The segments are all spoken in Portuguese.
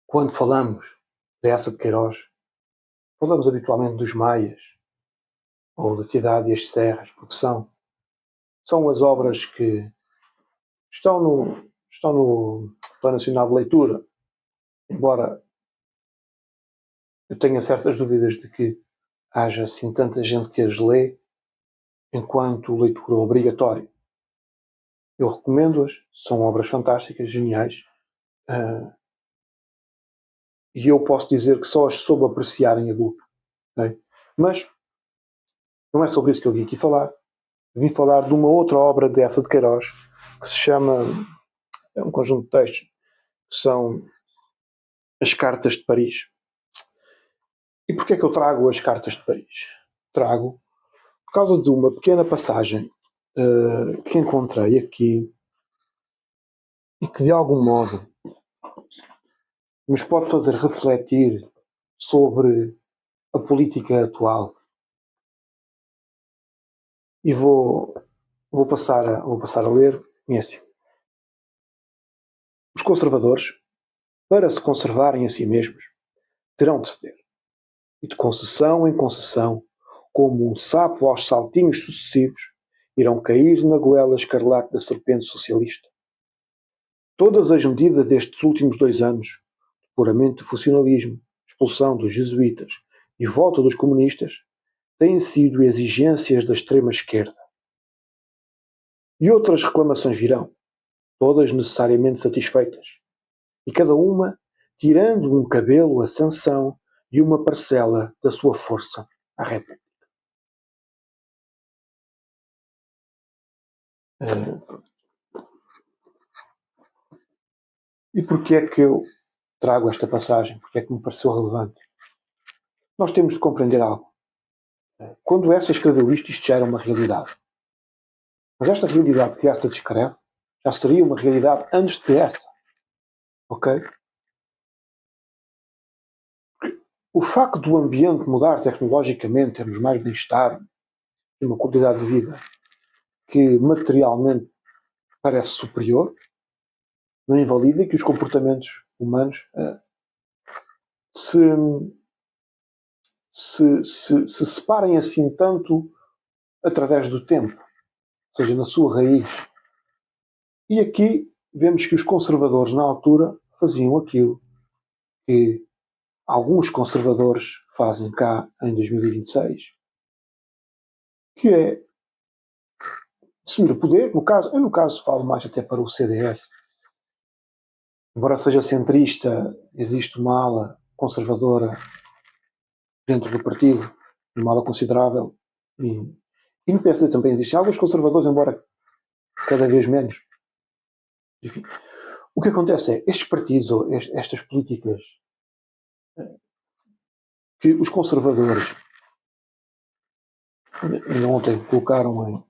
Quando falamos de Eça de Queiroz, falamos habitualmente dos Maias, ou da Cidade e as Serras, porque são as obras que estão no Plano Nacional de Leitura, embora eu tenha certas dúvidas de que haja assim tanta gente que as lê enquanto leitura obrigatória. Eu recomendo-as, são obras fantásticas, geniais, e eu posso dizer que só as soube apreciar em adulto. Okay? Mas não é sobre isso que eu vim aqui falar. Vim falar de uma outra obra de Eça de Queiroz, que se chama, é um conjunto de textos, que são As Cartas de Paris. E porquê é que eu trago As Cartas de Paris? Trago por causa de uma pequena passagem que encontrei aqui e que de algum modo nos pode fazer refletir sobre a política atual. E vou passar a ler. É assim. Os conservadores, para se conservarem a si mesmos, terão de ceder, e de concessão em concessão, como um sapo aos saltinhos sucessivos, irão cair na goela escarlate da serpente socialista. Todas as medidas destes últimos 2 anos, depuramento do funcionalismo, expulsão dos jesuítas e volta dos comunistas, têm sido exigências da extrema-esquerda. E outras reclamações virão, todas necessariamente satisfeitas, e cada uma tirando um cabelo à sanção e uma parcela da sua força à República. E porquê é que eu trago esta passagem? Porque é que me pareceu relevante? Nós temos de compreender algo. Quando Eça escreveu isto já era uma realidade. Mas esta realidade que Eça descreve já seria uma realidade antes de Eça. Ok? O facto do ambiente mudar tecnologicamente, termos mais bem-estar e uma qualidade de vida que materialmente parece superior, não invalida que os comportamentos humanos se separem assim tanto através do tempo, ou seja, na sua raiz. E aqui vemos que os conservadores na altura faziam aquilo que alguns conservadores fazem cá em 2026, que é assumir o poder. Eu no caso falo mais até para o CDS. Embora seja centrista, existe uma ala conservadora dentro do partido, uma ala considerável, e no PSD também existem alguns conservadores, embora cada vez menos. Enfim, o que acontece é, estes partidos, ou estas políticas que os conservadores ainda ontem colocaram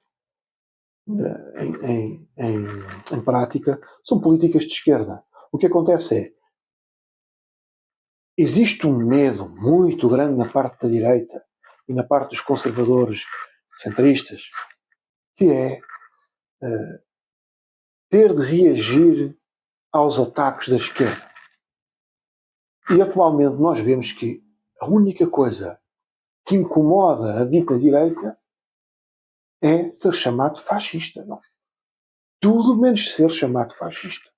em prática, são políticas de esquerda. O que acontece é, existe um medo muito grande na parte da direita e na parte dos conservadores centristas, que é ter de reagir aos ataques da esquerda. E atualmente nós vemos que a única coisa que incomoda a dita direita é ser chamado fascista. Não. Tudo menos ser chamado fascista.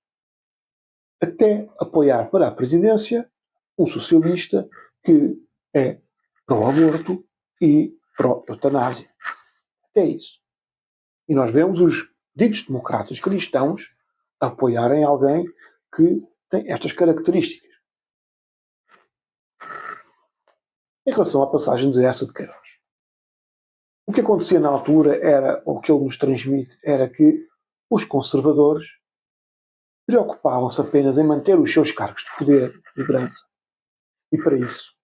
Até apoiar para a presidência um socialista que é pró-aborto e pró-eutanásia. Até isso. E nós vemos os ditos democratas cristãos apoiarem alguém que tem estas características. Em relação à passagem de Eça de Queiroz, o que acontecia na altura era, ou o que ele nos transmite, era que os conservadores preocupavam-se apenas em manter os seus cargos de poder, de liderança. E para isso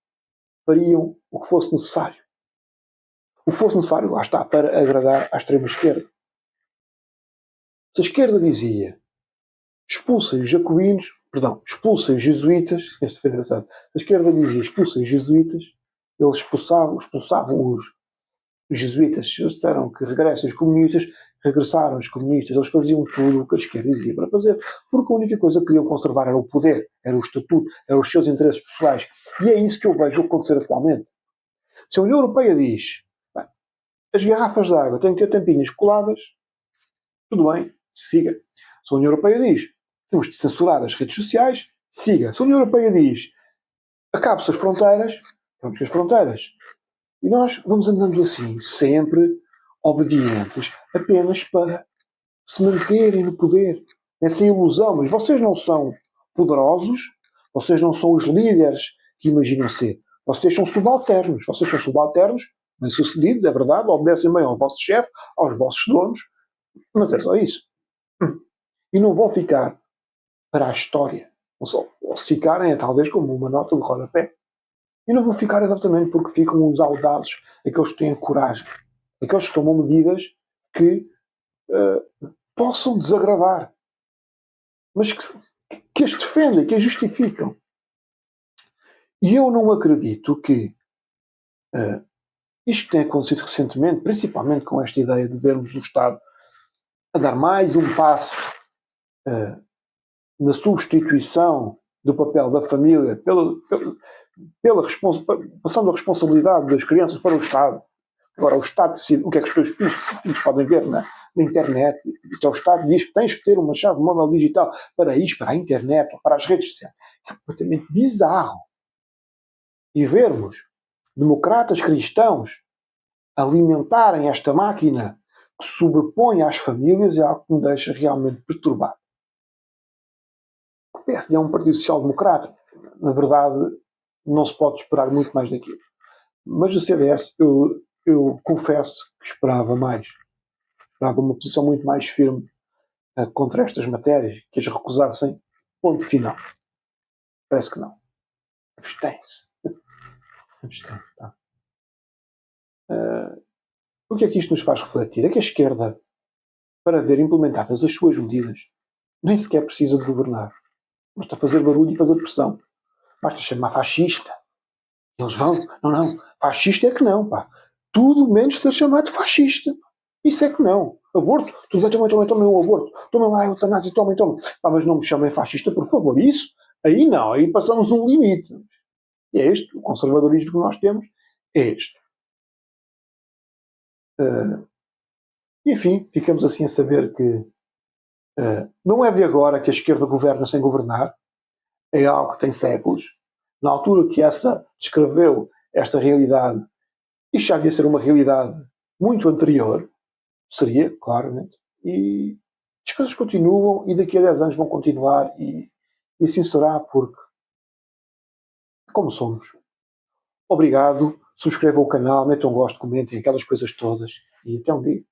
fariam o que fosse necessário. O que fosse necessário, lá está, para agradar à extrema-esquerda. Se a esquerda dizia expulsem os jacobinos, expulsem os jesuítas, isto foi engraçado, se a esquerda dizia expulsem os jesuítas, eles expulsavam os jesuítas. Se eles disseram que regressem os comunistas, regressaram os comunistas, eles faziam tudo o que a esquerda dizia para fazer, porque a única coisa que queriam conservar era o poder, era o estatuto, eram os seus interesses pessoais. E é isso que eu vejo acontecer atualmente. Se a União Europeia diz, bem, as garrafas de água têm que ter tampinhas coladas, tudo bem, siga. Se a União Europeia diz, temos de censurar as redes sociais, siga. Se a União Europeia diz, acabe-se as fronteiras, vamos com as fronteiras. E nós vamos andando assim, sempre obedientes, apenas para se manterem no poder. Essa ilusão. Mas vocês não são poderosos, vocês não são os líderes que imaginam ser. Vocês são subalternos. Vocês são subalternos, bem-sucedidos, é verdade, obedecem bem ao vosso chefe, aos vossos donos, mas é só isso. E não vão ficar para a história. Ou se ficarem, é talvez como uma nota de rodapé. E não vão ficar exatamente porque ficam os audazes, aqueles que têm coragem, aqueles que tomam medidas que possam desagradar, mas que as defendem, que as justificam. E eu não acredito que isto que tem acontecido recentemente, principalmente com esta ideia de vermos o Estado a dar mais um passo na substituição do papel da família passando a responsabilidade das crianças para o Estado. Agora, o Estado decide o que é que os teus filhos podem ver na internet. Então, o Estado diz que tens que ter uma chave móvel digital para isto, para a internet, para as redes sociais. Isso é completamente bizarro. E vermos democratas cristãos alimentarem esta máquina que se sobrepõe às famílias é algo que me deixa realmente perturbado. O PSD é um partido social-democrata. Na verdade, não se pode esperar muito mais daquilo. Mas o CDS, eu confesso que esperava mais. Esperava uma posição muito mais firme contra estas matérias, que as recusassem, ponto final. Parece que não. Abstém-se. Abstém-se, tá? O que é que isto nos faz refletir? É que a esquerda, para ver implementadas as suas medidas, nem sequer precisa de governar. Basta fazer barulho e fazer pressão. Basta chamar fascista. Eles vão, não, fascista é que não, pá. Tudo menos ser chamado fascista. Isso é que não. Aborto, tudo bem, tomem o aborto. Tomem lá a eutanásia, tomem. Pá, mas não me chamem fascista, por favor. Isso, aí não, aí passamos um limite. E é este, o conservadorismo que nós temos é este. Enfim, ficamos assim a saber que não é de agora que a esquerda governa sem governar. É algo que tem séculos. Na altura que essa descreveu esta realidade, isto já devia ser uma realidade muito anterior, seria, claramente, e as coisas continuam e daqui a 10 anos vão continuar e assim será porque como somos. Obrigado, subscrevam o canal, metam um gosto, comentem aquelas coisas todas e até um dia.